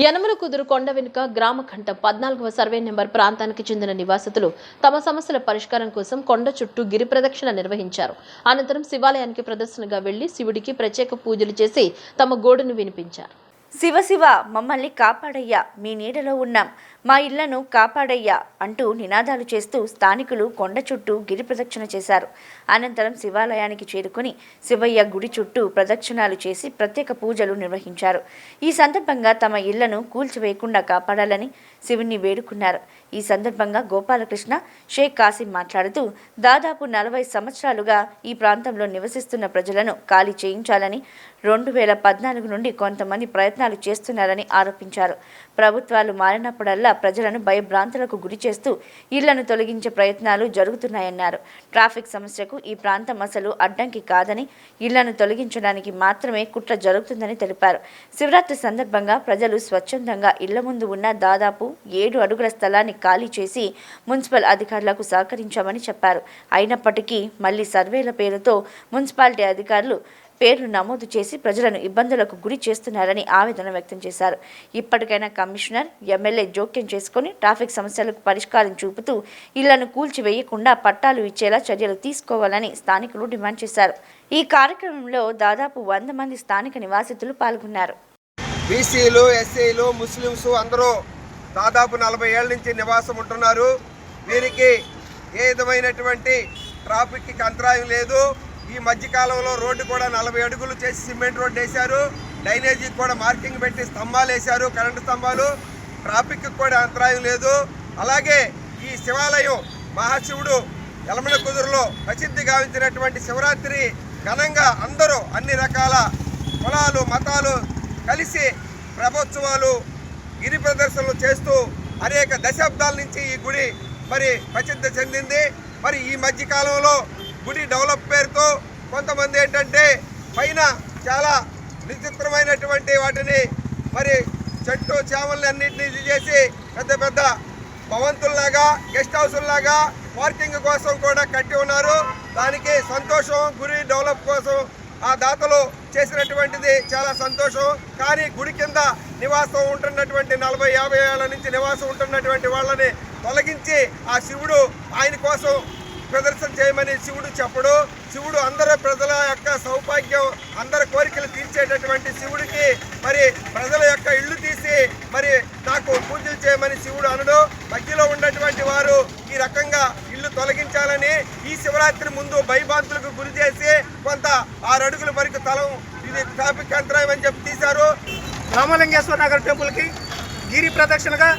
యనమల కుదురు కొండ వెనుక గ్రామ ఘంట 14వ సర్వే నెంబర్ ప్రాంతానికి చెందిన నివాసితులు తమ సమస్యల పరిష్కారం కోసం కొండ చుట్టూ గిరి ప్రదక్షిణ నిర్వహించారు. అనంతరం శివాలయానికి ప్రదర్శనగా వెళ్లి శివుడికి ప్రత్యేక పూజలు చేసి తమ గోడును వినిపించారు. శివ శివ మమ్మల్ని కాపాడయ్యా, మీ నీడలో ఉన్నాం, మా ఇళ్లను కాపాడయ్యా అంటూ నినాదాలు చేస్తూ స్థానికులు కొండ చుట్టూ గిరి ప్రదక్షిణ చేశారు. అనంతరం శివాలయానికి చేరుకుని శివయ్య గుడి చుట్టూ ప్రదక్షిణాలు చేసి ప్రత్యేక పూజలు నిర్వహించారు. ఈ సందర్భంగా తమ ఇళ్లను కూల్చివేయకుండా కాపాడాలని శివుణ్ణి వేడుకున్నారు. ఈ సందర్భంగా గోపాలకృష్ణ, షేక్ కాసిం మాట్లాడుతూ దాదాపు 40 సంవత్సరాలుగా ఈ ప్రాంతంలో నివసిస్తున్న ప్రజలను ఖాళీ చేయించాలని 2014 నుండి కొంతమంది ప్రయత్నాలు చేస్తున్నారని ఆరోపించారు. ప్రభుత్వాలు మారినప్పుడల్లా ప్రజలను భయభ్రాంతులకు గురి చేస్తూ ఇళ్లను తొలగించే ప్రయత్నాలు జరుగుతున్నాయన్నారు. ట్రాఫిక్ సమస్యకు ఈ ప్రాంతం అసలు అడ్డంకి కాదని, ఇళ్లను తొలగించడానికి మాత్రమే కుట్ర జరుగుతుందని తెలిపారు. శివరాత్రి సందర్భంగా ప్రజలు స్వచ్ఛందంగా ఇళ్ల ముందు ఉన్న దాదాపు 7 అడుగుల స్థలాన్ని ఖాళీ చేసి మున్సిపల్ అధికారులకు సహకరించామని చెప్పారు. అయినప్పటికీ మళ్లీ సర్వేల పేరుతో మున్సిపాలిటీ అధికారులు పేర్లు నమోదు చేసి ప్రజలను ఇబ్బందులకు గురి చేస్తున్నారని ఆవేదన వ్యక్తం చేశారు. ఇప్పటికైనా కమిషనర్, ఎమ్మెల్యే జోక్యం చేసుకుని ట్రాఫిక్ సమస్యలకు పరిష్కారం చూపుతూ ఇళ్లను కూల్చివేయకుండా పట్టాలు ఇచ్చేలా చర్యలు తీసుకోవాలని స్థానికులు డిమాండ్ చేశారు. ఈ కార్యక్రమంలో దాదాపు 100 మంది స్థానిక నివాసితులు పాల్గొన్నారు. బీసీలు, ఎస్సీలు, ముస్లింస్ అందరూ దాదాపు 40 ఏళ్ల నుంచి నివాసం ఉంటున్నారు. వీరికి ఏ విధమైనటువంటి ట్రాఫిక్కి అంతరాయం లేదు. ఈ మధ్యకాలంలో రోడ్డు కూడా 40 అడుగులు చేసి సిమెంట్ రోడ్డు వేశారు. డ్రైనేజీకి కూడా మార్కింగ్ పెట్టి స్తంభాలు వేశారు, కరెంటు స్తంభాలు. ట్రాఫిక్కి కూడా అంతరాయం లేదు. అలాగే ఈ శివాలయం మహాశివుడు యనమల కుదురులో ప్రసిద్ధి గావించినటువంటి శివరాత్రి ఘనంగా అందరూ అన్ని రకాల కులాలు, మతాలు కలిసి ప్రభోత్సవాలు, గిరి ప్రదర్శనలు చేస్తూ అనేక దశాబ్దాల నుంచి ఈ గుడి మరి ప్రసిద్ధి చెందింది. మరి ఈ మధ్యకాలంలో గుడి డెవలప్ పేరుతో కొంతమంది ఏంటంటే పైన చాలా విచిత్రమైనటువంటి వాటిని మరి చెట్టు చేమల్ని అన్నింటినీ ఇది చేసి పెద్ద పెద్ద భవంతుల్లాగా, గెస్ట్ హౌసుల్లాగా పార్కింగ్ కోసం కూడా కట్టి ఉన్నారు. దానికి సంతోషం. గుడి డెవలప్ కోసం ఆ దాతలు చేసినటువంటిది చాలా సంతోషం. కానీ గుడి కింద నివాసం ఉంటున్నటువంటి 40-50 ఏళ్ల నుంచి నివాసం ఉంటున్నటువంటి వాళ్ళని తొలగించి ఆ శివుడు ఆయన కోసం ప్రదర్శన చేయమని శివుడు చెప్పడు. శివుడు అందరి ప్రజల యొక్క సౌభాగ్యం, అందరి కోరికలు తీర్చేటటువంటి శివుడికి మరి ప్రజల యొక్క ఇళ్ళు తీసి మరి నాకు పూజలు చేయమని శివుడు అనడు. మధ్యలో ఉన్నటువంటి వారు ఈ రకంగా ఇల్లు తొలగించాలని ఈ శివరాత్రి ముందు భయభ్రాంతులకు గురి చేసి కొంత 6 అడుగుల వరకు తలం ఇది ట్రాఫిక్ అంతరాయం అని చెప్పి తీశారు. రామలింగేశ్వర నగర్ టెంపుల్కి గిరి ప్రదక్షిణగా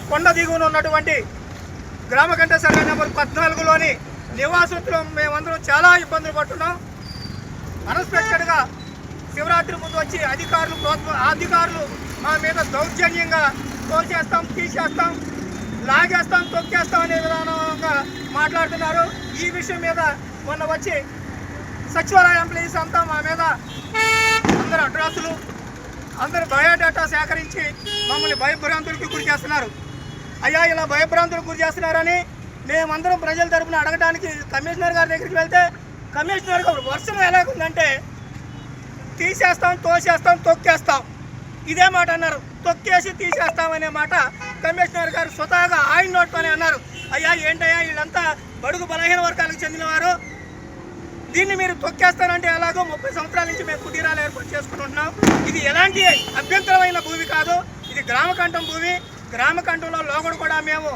కొండ దిగువన ఉన్నటువంటి గ్రామ గంట సర్వే నెంబర్ 14లోని నివాసితులు మేమందరం చాలా ఇబ్బందులు పడుతున్నాం. అన్ఎక్స్పెక్టెడ్గా శివరాత్రి ముందు వచ్చి అధికారులు మా మీద దౌర్జన్యంగా తోచేస్తాం, తీసేస్తాం, లాగేస్తాం, తొక్కేస్తాం అనే విధానంగా మాట్లాడుతున్నారు. ఈ విషయం మీద మొన్న వచ్చి సచివాలయ ఎంప్లాయీస్ అంతా మా మీద అందరు అడ్రస్సులు, అందరు బయోడేటా సేకరించి మమ్మల్ని భయభ్రాంతులకు గురి చేస్తున్నారు. అయ్యా, ఇలా భయభ్రాంతులకు గురి చేస్తున్నారని మేమందరం ప్రజల తరపున అడగడానికి కమిషనర్ గారి దగ్గరికి వెళ్తే కమిషనర్ గారు వర్షం ఎలాగుందంటే తీసేస్తాం, తోసేస్తాం, తొక్కేస్తాం ఇదే మాట అన్నారు. తొక్కేసి తీసేస్తామనే మాట కమిషనర్ గారు స్వతహాగా ఆయన నోట్తోనే అన్నారు. అయ్యా, ఏంటయ్యా, వీళ్ళంతా బడుగు బలహీన వర్గాలకు చెందినవారు, దీన్ని మీరు తొక్కేస్తారంటే ఎలాగో 30 సంవత్సరాల నుంచి మేము కుటీరాలు ఏర్పాటు చేసుకుంటున్నాం. ఇది ఎలాంటి అభ్యంతరమైన భూమి కాదు, ఇది గ్రామకంఠం భూమి. గ్రామకంఠంలో లోగడ కూడా మేము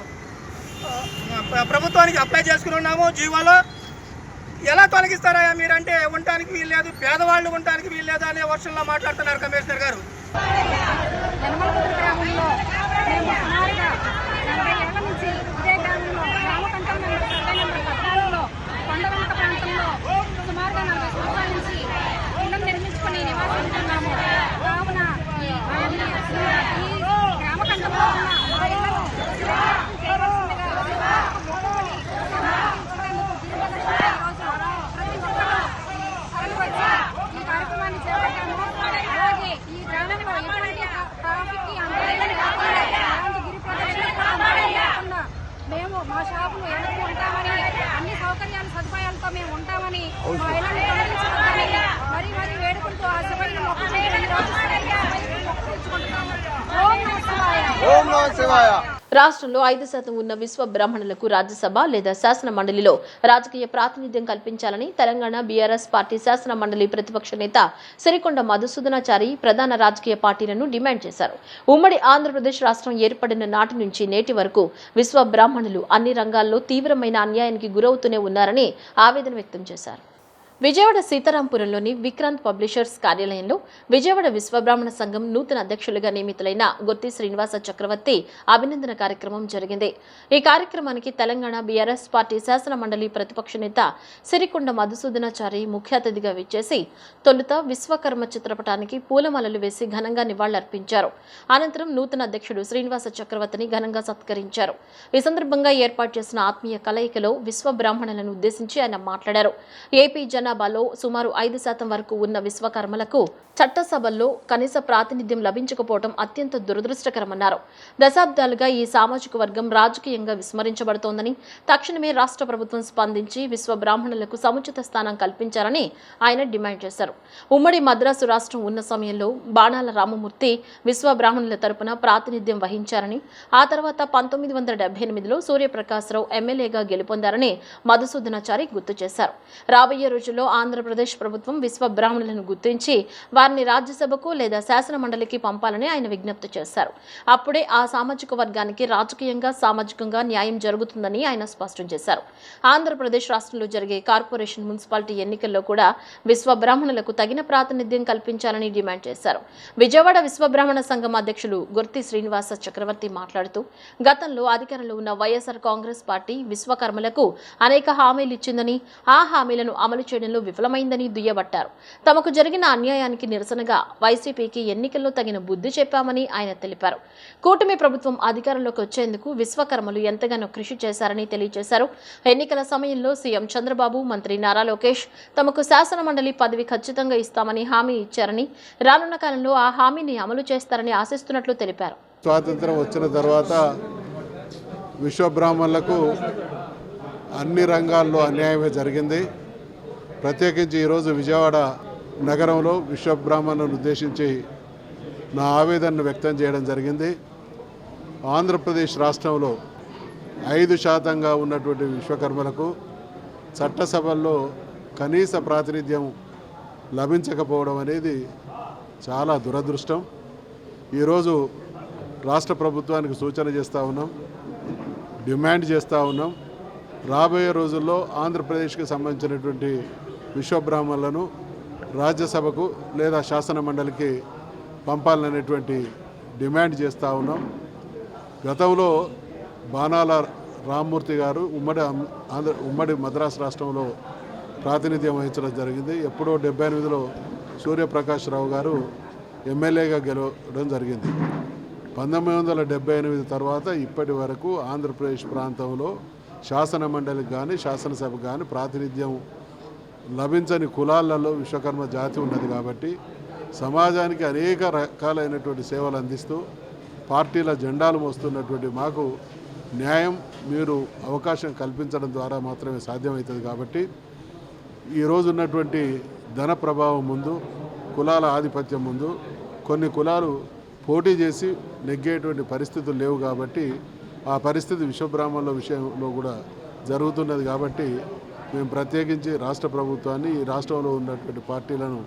ప్రభుత్వానికి అప్లై చేసుకుని ఉన్నాము జీవోలో. ఎలా తొలగిస్తారయ్యా మీరంటే ఉండటానికి వీలు లేదు, పేదవాళ్ళు ఉండటానికి వీలు లేదు అనే వర్షంలో మాట్లాడుతున్నారు కమిషనర్ గారు. మేము మా షాపులు ఎదుర్కొంటామని ఉంటామని, అన్ని సౌకర్యాలు సదుపాయాలతో మేము ఉంటామని మా ఇళ్ళని తొలగించుకుంటామని మరీ వేడుకుంటూ ఆ శివయ్యను మొక్కు శివాయ. రాష్ట్రంలో 5% ఉన్న విశ్వ బ్రాహ్మణులకు రాజ్యసభ లేదా శాసన మండలిలో రాజకీయ ప్రాతినిధ్యం కల్పించాలని తెలంగాణ బీఆర్ఎస్ పార్టీ శాసన మండలి ప్రతిపక్ష నేత సిరికొండ మధుసూదనాచారి ప్రధాన రాజకీయ పార్టీలను డిమాండ్ చేశారు. ఉమ్మడి ఆంధ్రప్రదేశ్ రాష్ట్రం ఏర్పడిన నాటి నుంచి నేటి వరకు విశ్వ బ్రాహ్మణులు అన్ని రంగాల్లో తీవ్రమైన అన్యాయానికి గురవుతూనే ఉన్నారని ఆవేదన వ్యక్తం చేశారు. విజయవాడ సీతారాంపురంలోని విక్రాంత్ పబ్లిషర్స్ కార్యాలయంలో విజయవాడ విశ్వబ్రాహ్మణ సంఘం నూతన అధ్యక్షులుగా నియమితులైన గుత్తి శ్రీనివాస చక్రవర్తి అభినందన కార్యక్రమం జరిగింది. ఈ కార్యక్రమానికి తెలంగాణ బీఆర్ఎస్ పార్టీ శాసన మండలి ప్రతిపక్ష నేత సిరికొండ మధుసూదనాచారి ముఖ్య అతిథిగా విచ్చేసి తొలుత విశ్వకర్మ చిత్రపటానికి పూలమాలలు వేసి ఘనంగా నివాళులర్పించారు. అనంతరం నూతన అధ్యక్షుడు శ్రీనివాస చక్రవర్తిని ఘనంగా సత్కరించారు. ఈ సందర్భంగా ఏర్పాటు చేసిన ఆత్మీయ కలయికలో విశ్వ బ్రాహ్మణులను ఉద్దేశించి ఆయన మాట్లాడారు. ఏపీ జనాభాలో సుమారు 5% వరకు ఉన్న విశ్వకర్మలకు చట్టసభల్లో కనీస ప్రాతినిధ్యం లభించకపోవడం అత్యంత దురదృష్టకరమన్నారు. దశాబ్దాలుగా ఈ సామాజిక వర్గం రాజకీయంగా విస్మరించబడుతోందని, తక్షణమే రాష్ట్ర ప్రభుత్వం స్పందించి విశ్వ బ్రాహ్మణులకు సముచిత స్థానం కల్పించాలని ఆయన డిమాండ్ చేశారు. ఉమ్మడి మద్రాసు రాష్ట్రం ఉన్న సమయంలో బాణాల రామమూర్తి విశ్వ బ్రాహ్మణుల తరపున ప్రాతినిధ్యం వహించారని, ఆ తర్వాత 1978లో సూర్యప్రకాశరావు ఎమ్మెల్యేగా గెలుపొందారని మధుసూదనాచారి గుర్తు చేశారు. రాబోయే రోజుల్లో ఆంధ్రప్రదేశ్ ప్రభుత్వం విశ్వ బ్రాహ్మణులను గుర్తించి వారిని రాజ్యసభకు లేదా శాసన మండలికి పంపాలని ఆయన విజ్ఞప్తి చేశారు. అప్పుడే ఆ సామాజిక వర్గానికి రాజకీయంగా సామాజికంగా న్యాయం జరుగుతుందని ఆయన స్పష్టం చేశారు. ఆంధ్రప్రదేశ్ రాష్ట్రంలో జరిగే కార్పొరేషన్ మున్సిపాలిటీ ఎన్నికల్లో కూడా విశ్వ బ్రాహ్మణులకు తగిన ప్రాతినిధ్యం కల్పించాలని డిమాండ్ చేశారు. విజయవాడ విశ్వ బ్రాహ్మణ సంఘం అధ్యక్షులు గుత్తి శ్రీనివాస చక్రవర్తి మాట్లాడుతూ గతంలో అధికారంలో ఉన్న వైఎస్ఆర్ కాంగ్రెస్ పార్టీ విశ్వకర్మలకు అనేక హామీలు ఇచ్చిందని, ఆ హామీలను అమలు చేయడంలో విఫలమైందని దుయ్యబట్టారు. తమకు జరిగిన అన్యాయానికి నిరసనగా వైసీపీకి ఎన్నికల్లో తగిన బుద్ధి చెప్పామని ఆయన తెలిపారు. కూటమి ప్రభుత్వం అధికారంలోకి వచ్చేందుకు విశ్వకర్మలు ఎంతగానో కృషి చేశారని తెలియజేశారు. ఎన్నికల సమయంలో సీఎం చంద్రబాబు, మంత్రి నారా లోకేష్ తమకు శాసన మండలి పదవి ఖచ్చితంగా ఇస్తామని హామీ ఇచ్చారని, రానున్న కాలంలో ఆ హామీని అమలు చేస్తారని ఆశిస్తున్నట్లు తెలిపారు. స్వాతంత్రం వచ్చిన తర్వాత విశ్వబ్రాహ్మణులకు అన్ని రంగాల్లో అన్యాయమే జరిగింది. ప్రత్యేకించి ఈరోజు విజయవాడ నగరంలో విశ్వబ్రాహ్మణులను ఉద్దేశించి నా ఆవేదనను వ్యక్తం చేయడం జరిగింది. ఆంధ్రప్రదేశ్ రాష్ట్రంలో 5% ఉన్నటువంటి విశ్వకర్మలకు చట్టసభల్లో కనీస ప్రాతినిధ్యం లభించకపోవడం అనేది చాలా దురదృష్టం. ఈరోజు రాష్ట్ర ప్రభుత్వానికి సూచన చేస్తూ ఉన్నాం, డిమాండ్ చేస్తూ ఉన్నాం. రాబోయే రోజుల్లో ఆంధ్రప్రదేశ్కి సంబంధించినటువంటి విశ్వబ్రాహ్మణులను రాజ్యసభకు లేదా శాసన మండలికి పంపాలనేటువంటి డిమాండ్ చేస్తూ ఉన్నాం. గతంలో బాణాల రామమూర్తి గారు ఉమ్మడి మద్రాసు రాష్ట్రంలో ప్రాతినిధ్యం వహించడం జరిగింది. ఎప్పుడో 78లో సూర్యప్రకాశరావు గారు ఎమ్మెల్యేగా గెలవడం జరిగింది. 1978 తర్వాత ఇప్పటి వరకు ఆంధ్రప్రదేశ్ ప్రాంతంలో శాసన మండలికి కానీ శాసనసభకు కానీ ప్రాతినిధ్యం లభించని కులాలలో విశ్వకర్మ జాతి ఉన్నది. కాబట్టి సమాజానికి అనేక రకాలైనటువంటి సేవలు అందిస్తూ పార్టీల జెండాలు మోస్తున్నటువంటి మాకు న్యాయం మీరు అవకాశం కల్పించడం ద్వారా మాత్రమే సాధ్యమవుతుంది. కాబట్టి ఈరోజు ఉన్నటువంటి ధన ప్రభావం ముందు, కులాల ఆధిపత్యం ముందు కొన్ని కులాలు పోటీ చేసి నెగ్గేటువంటి పరిస్థితులు లేవు. కాబట్టి ఆ పరిస్థితి విశ్వబ్రాహ్మణుల విషయంలో కూడా జరుగుతున్నది. కాబట్టి మేము ప్రత్యేకించి రాష్ట్ర ప్రభుత్వాన్ని, ఈ రాష్ట్రంలో ఉన్నటువంటి పార్టీలను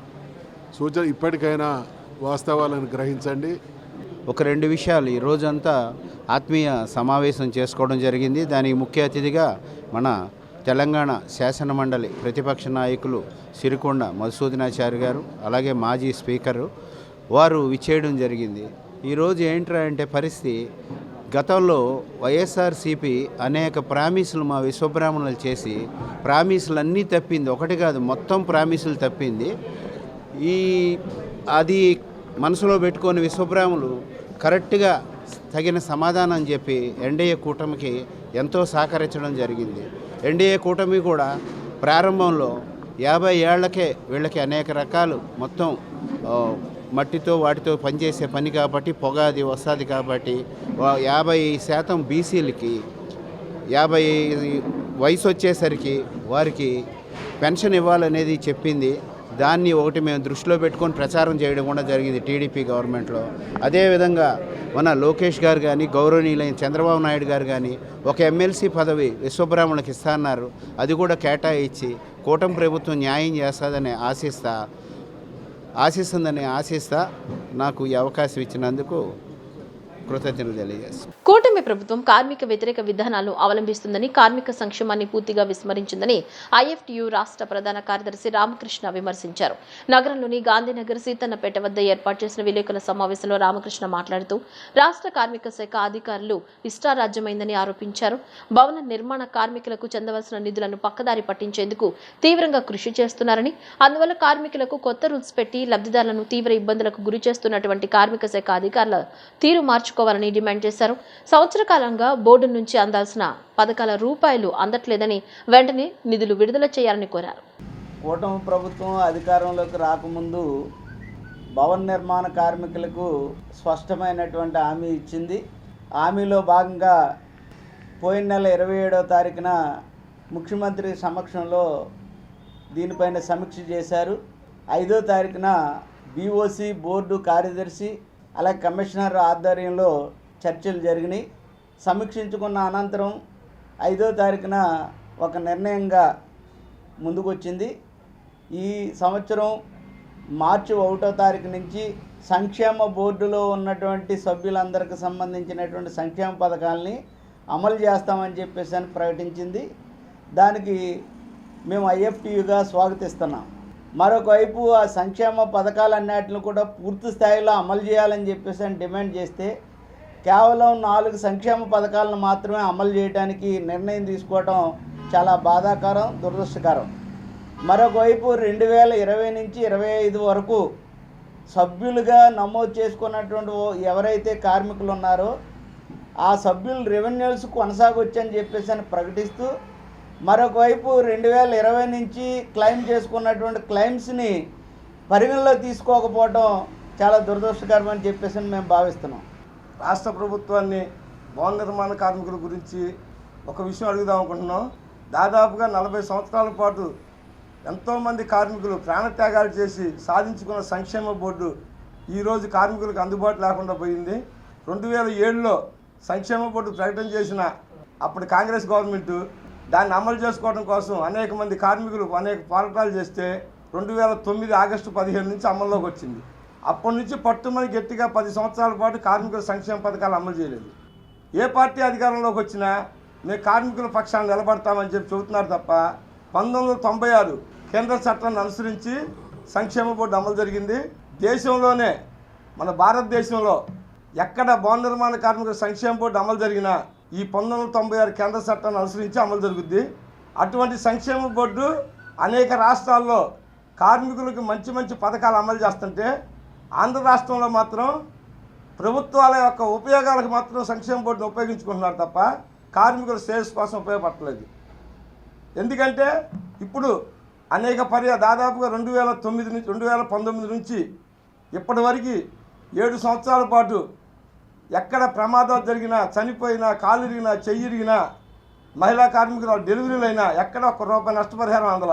సూచన ఇప్పటికైనా వాస్తవాలను గ్రహించండి. ఒక 2 విషయాలు ఈ రోజంతా ఆత్మీయ సమావేశం చేసుకోవడం జరిగింది. దానికి ముఖ్య అతిథిగా మన తెలంగాణ శాసన మండలి ప్రతిపక్ష నాయకులు సిరికొండ మధుసూదనాచారి గారు, అలాగే మాజీ స్పీకరు వారు విచ్చేయడం జరిగింది. ఈరోజు ఏంట్రా అంటే పరిస్థితి, గతంలో వైఎస్ఆర్సీపీ అనేక ప్రామిసులు మా విశ్వబ్రాహ్మణులు చేసి ప్రామిసులు అన్నీ తప్పింది. ఒకటి కాదు, మొత్తం ప్రామిసులు తప్పింది. అది మనసులో పెట్టుకొని విశ్వబ్రాహ్మణులు కరెక్ట్గా తగిన సమాధానం చెప్పి ఎన్డీఏ కూటమికి ఎంతో సహకరించడం జరిగింది. ఎన్డీఏ కూటమి కూడా ప్రారంభంలో 50 ఏళ్లకే వీళ్ళకి అనేక రకాలు మొత్తం మట్టితో వాటితో పనిచేసే పని కాబట్టి పొగాది వస్తుంది కాబట్టి 50% బీసీలకి 50 వయసు వచ్చేసరికి వారికి పెన్షన్ ఇవ్వాలనేది చెప్పింది. దాన్ని ఒకటి మేము దృష్టిలో పెట్టుకొని ప్రచారం చేయడం కూడా జరిగింది టీడీపీ గవర్నమెంట్లో. అదేవిధంగా మన లోకేష్ గారు కానీ, గౌరవనీయులైన చంద్రబాబు నాయుడు గారు కానీ ఒక ఎమ్మెల్సీ పదవి విశ్వబ్రాహ్మణులకు ఇస్తాన్నారు. అది కూడా కేటాయించి కూటమి ప్రభుత్వం న్యాయం చేస్తుందని ఆశిస్తా నాకు ఈ అవకాశం ఇచ్చినందుకు కృతజ్ఞతలు తెలియజేస్తాను. కూటమి ప్రభుత్వం కార్మిక వ్యతిరేక విధానాలను అవలంబిస్తుందని, కార్మిక సంక్షేమాన్ని పూర్తిగా విస్మరించిందని ఐఎఫ్టియు రాష్ట్ర ప్రధాన కార్యదర్శి రామకృష్ణ విమర్శించారు. నగరంలోని గాంధీనగర్ సీతన్నపేట వద్ద ఏర్పాటు చేసిన విలేకరుల సమావేశంలో రామకృష్ణ మాట్లాడుతూ రాష్ట్ర కార్మిక శాఖ అధికారులు ఇష్టారాజ్యమైందని ఆరోపించారు. భవన నిర్మాణ కార్మికులకు చెందవలసిన నిధులను పక్కదారి పట్టించేందుకు తీవ్రంగా కృషి చేస్తున్నారని, అందువల్ల కార్మికులకు కొత్త రూల్స్ పెట్టి లబ్ధిదారులను తీవ్ర ఇబ్బందులకు గురి చేస్తున్నటువంటి కార్మిక శాఖ అధికారుల తీరు మార్చుకోవాలని డిమాండ్ చేశారు. సంవత్సర కాలంగా బోర్డు నుంచి అందాల్సిన పథకాల రూపాయలు అందట్లేదని వెంటనే నిధులు విడుదల చేయాలని కోరారు. కూటమి ప్రభుత్వం అధికారంలోకి రాకముందు భవన నిర్మాణ కార్మికులకు స్పష్టమైనటువంటి హామీ ఇచ్చింది. హామీలో భాగంగా పోయిన నెల 27వ తారీఖున ముఖ్యమంత్రి సమక్షంలో దీనిపైన సమీక్ష చేశారు. 5వ తారీఖున బీఓసీ బోర్డు కార్యదర్శి అలాగే కమిషనర్ ఆధ్వర్యంలో చర్చలు జరిగినాయి. సమీక్షించుకున్న అనంతరం 5వ తారీఖున ఒక నిర్ణయంగా ముందుకొచ్చింది. ఈ సంవత్సరం మార్చి 1వ తారీఖు నుంచి సంక్షేమ బోర్డులో ఉన్నటువంటి సభ్యులందరికీ సంబంధించినటువంటి సంక్షేమ పథకాలని అమలు చేస్తామని చెప్పేసి అని ప్రకటించింది. దానికి మేము ఐఎఫ్టియుగా స్వాగతిస్తున్నాం. మరొక వైపు ఆ సంక్షేమ పథకాలన్నిటిని కూడా పూర్తి స్థాయిలో అమలు చేయాలని చెప్పేసి అని డిమాండ్ చేస్తే కేవలం 4 సంక్షేమ పథకాలను మాత్రమే అమలు చేయడానికి నిర్ణయం తీసుకోవడం చాలా బాధాకరం, దురదృష్టకరం. మరొక వైపు 2020 నుంచి 25 వరకు సభ్యులుగా నమోదు చేసుకున్నటువంటి ఎవరైతే కార్మికులు ఉన్నారో ఆ సభ్యులు రెవెన్యూస్ కొనసాగొచ్చని చెప్పేసి అని ప్రకటిస్తూ, మరొక వైపు 2020 నుంచి క్లెయిమ్ చేసుకున్నటువంటి క్లెయిమ్స్ని పరిగణలో తీసుకోకపోవడం చాలా దురదృష్టకరమని చెప్పేసి మేము భావిస్తున్నాం. రాష్ట్ర ప్రభుత్వాన్ని భవన నిర్మాణ కార్మికుల గురించి ఒక విషయం అడుగుదాం అనుకుంటున్నాం. దాదాపుగా 40 సంవత్సరాల పాటు ఎంతోమంది కార్మికులు ప్రాణత్యాగాలు చేసి సాధించుకున్న సంక్షేమ బోర్డు ఈరోజు కార్మికులకు అందుబాటు లేకుండా పోయింది. 2007లో సంక్షేమ బోర్డు ప్రకటన చేసిన అప్పుడు కాంగ్రెస్ గవర్నమెంటు దాన్ని అమలు చేసుకోవడం కోసం అనేక మంది కార్మికులు అనేక పోరాటాలు చేస్తే 2009 ఆగస్టు 15 నుంచి అమల్లోకి వచ్చింది. అప్పటి నుంచి పట్టుమని గట్టిగా 10 సంవత్సరాల పాటు కార్మికుల సంక్షేమ పథకాలు అమలు చేయలేదు. ఏ పార్టీ అధికారంలోకి వచ్చినా మేము కార్మికుల పక్షాన్ని నిలబడతామని చెప్పి చెబుతున్నారు తప్ప 1996 కేంద్ర చట్టాన్ని అనుసరించి సంక్షేమ బోర్డు అమలు జరిగింది. దేశంలోనే మన భారతదేశంలో ఎక్కడ భవన నిర్మాణ కార్మికుల సంక్షేమ బోర్డు అమలు జరిగినా ఈ 1996 కేంద్ర చట్టాన్ని అనుసరించి అమలు జరుగుద్ది. అటువంటి సంక్షేమ బోర్డు అనేక రాష్ట్రాల్లో కార్మికులకు మంచి మంచి పథకాలు అమలు చేస్తుంటే ఆంధ్ర రాష్ట్రంలో మాత్రం ప్రభుత్వాల యొక్క ఉపయోగాలకు మాత్రం సంక్షేమ బోర్డును ఉపయోగించుకుంటున్నారు తప్ప కార్మికుల శ్రేయస్సు కోసం ఉపయోగపడలేదు. ఎందుకంటే ఇప్పుడు అనేక దాదాపుగా 2019 నుంచి ఇప్పటి వరకు 7 సంవత్సరాల పాటు ఎక్కడ ప్రమాదాలు జరిగినా, చనిపోయినా, కాలు ఇరిగినా, చెయ్యి ఇరిగినా, మహిళా కార్మికుల డెలివరీలైనా ఎక్కడ ₹1 నష్టపరిహారం అందల.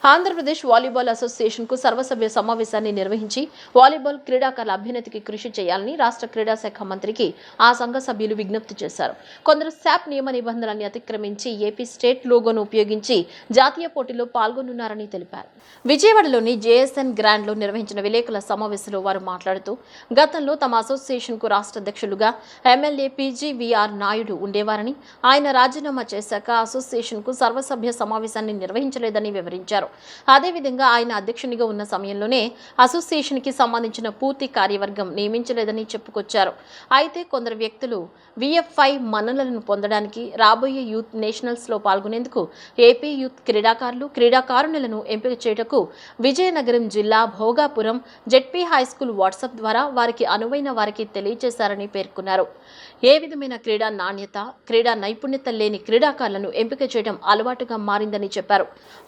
ఆంధ్రప్రదేశ్ వాలీబాల్ అసోసియేషన్కు సర్వసభ్య సమావేశాన్ని నిర్వహించి వాలీబాల్ క్రీడాకారుల అభ్యున్నతికి కృషి చేయాలని రాష్ట్ర క్రీడా శాఖ మంత్రికి ఆ సంఘ సభ్యులు విజ్ఞప్తి చేశారు. కొందరు శాప్ నియమ నిబంధనల్ని అతిక్రమించి ఏపీ స్టేట్ లోగోను ఉపయోగించి జాతీయ పోటీలో పాల్గొనున్నారని తెలిపారు. విజయవాడలోని జేఎస్ఎన్ గ్రాండ్లో నిర్వహించిన విలేకరుల సమావేశంలో వారు మాట్లాడుతూ గతంలో తమ అసోసియేషన్కు రాష్ట్ర అధ్యక్షులుగా ఎమ్మెల్యే పీజీవీఆర్ నాయుడు ఉండేవారని, ఆయన రాజీనామా చేశాక అసోసియేషన్కు సర్వసభ్య సమావేశాన్ని నిర్వహించలేదని వివరించారు. అదేవిధంగా ఆయన అధ్యక్షునిగా ఉన్న సమయంలోనే అసోసియేషన్కి సంబంధించిన పూర్తి కార్యవర్గం నియమించలేదని చెప్పుకొచ్చారు. అయితే కొందరు వ్యక్తులు విఎఫ్ఐ మన్ననలను పొందడానికి రాబోయే యూత్ నేషనల్స్లో పాల్గొనేందుకు ఏపీ యూత్ క్రీడాకారుణులను ఎంపిక చేయటకు విజయనగరం జిల్లా భోగాపురం జెడ్పీ హైస్కూల్ వాట్సాప్ ద్వారా వారికి అనువైన వారికి తెలియజేశారని పేర్కొన్నారు. ఏ విధమైన క్రీడా నాణ్యత, క్రీడా నైపుణ్యత లేని క్రీడాకారులను ఎంపిక చేయడం అలవాటుగా మారిందని చెప్పారు.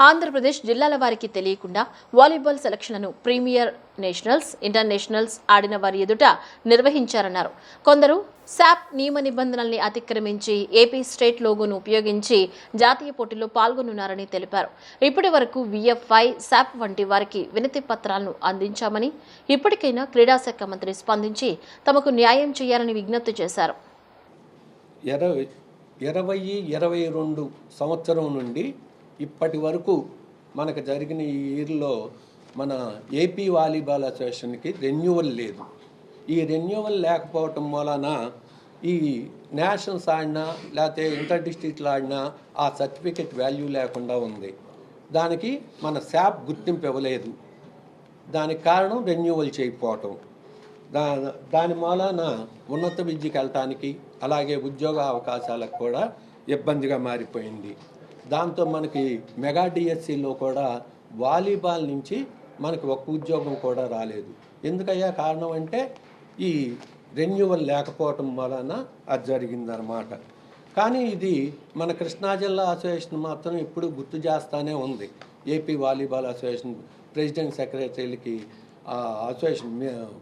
ఆంధ్రప్రదేశ్ ఆంధ్రప్రదేశ్ జిల్లాల వారికి తెలియకుండా వాలీబాల్ సెలక్షన్లను ప్రీమియర్ నేషనల్స్, ఇంటర్నేషనల్స్ ఆడిన వారి ఎదుట నిర్వహించారన్నారు. కొందరు శాప్ నియమ నిబంధనల్ని అతిక్రమించి ఏపీ స్టేట్ లోగోను ఉపయోగించి జాతీయ పోటీల్లో పాల్గొనున్నారని తెలిపారు. ఇప్పటి వరకు విఎఫ్ఐ, శాప్ వంటి వారికి వినతి పత్రాలను అందించామని, ఇప్పటికైనా క్రీడాశాఖ మంత్రి స్పందించి తమకు న్యాయం చేయాలని విజ్ఞప్తి చేశారు. 2022 సంవత్సరం నుండి ఇప్పటి వరకు మనకు జరిగిన ఈ ఇయర్లో మన ఏపీ వాలీబాల్ అసోసియేషన్కి రెన్యువల్ లేదు. ఈ రెన్యువల్ లేకపోవటం వలన ఈ నేషనల్స్ ఆడినా లేకపోతే ఇంటర్ డిస్ట్రిక్ట్లు ఆడినా ఆ సర్టిఫికెట్ వాల్యూ లేకుండా ఉంది. దానికి మన శాప్ గుర్తింపు ఇవ్వలేదు. దానికి కారణం రెన్యువల్ చేయకపోవటం. దాని మూలాన ఉన్నత విద్యకి వెళ్ళటానికి అలాగే ఉద్యోగ అవకాశాలకు కూడా ఇబ్బందిగా మారిపోయింది. దాంతో మనకి మెగా డిఎస్సిలో కూడా వాలీబాల్ నుంచి మనకి ఒక్క ఉద్యోగం కూడా రాలేదు. ఎందుకయ్యా కారణం అంటే ఈ రెన్యువల్ లేకపోవటం వలన అది జరిగిందనమాట. కానీ ఇది మన కృష్ణా జిల్లా అసోసియేషన్ మాత్రం ఎప్పుడు గుర్తు చేస్తూనే ఉంది. ఏపీ వాలీబాల్ అసోసియేషన్ ప్రెసిడెంట్ సెక్రటరీలకి అసోసియేషన్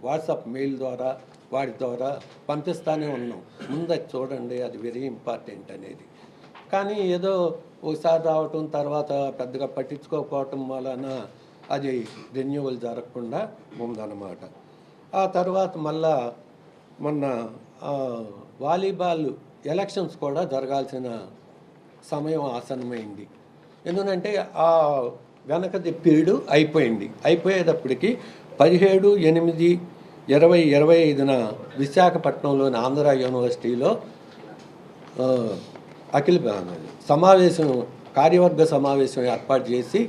వాట్సాప్ మెయిల్ ద్వారా వాటి ద్వారా పంపిస్తూనే ఉన్నాం. ముందు అది చూడండి, అది వెరీ ఇంపార్టెంట్ అనేది. కానీ ఏదో ఒకసారి రావటం తర్వాత పెద్దగా పట్టించుకోకపోవటం వలన అది రెన్యువల్ జరగకుండా ఉందన్నమాట. ఆ తర్వాత మళ్ళా మొన్న వాలీబాల్ ఎలక్షన్స్ కూడా జరగాల్సిన సమయం ఆసన్నమైంది. ఎందుకంటే ఆ వెనకది పీరియడ్ అయిపోయేటప్పటికి 17/8/2025 విశాఖపట్నంలోని ఆంధ్ర యూనివర్సిటీలో కార్యవర్గ సమావేశం ఏర్పాటు చేసి